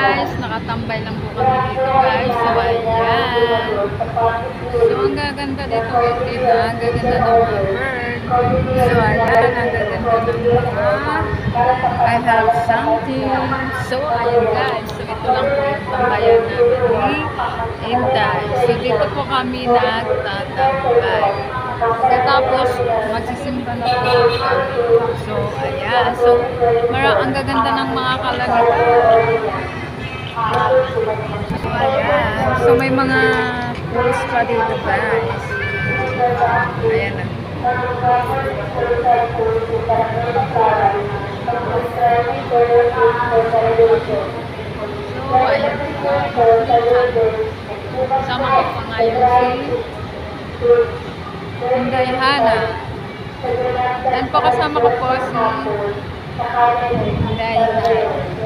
guys, nakatambay lang po kami dito guys. So ayan. So ang gaganda dito guys, diba? Ang gaganda ng mga bird. So ayan, ang gaganda ng mga I have something. So ayan guys, so ito lang po yung tambayan namin ni Inday. So dito po kami nagtatambay. Tapos magsisimba na po kami. So ayan, so ang gaganda ng mga kalangitan. So ayan, so may mga pools pa dito guys. Ayan na. So ayan, sama ko pa ngayon si Inday Hana. Yan po, kasama ko po si Inday Hana.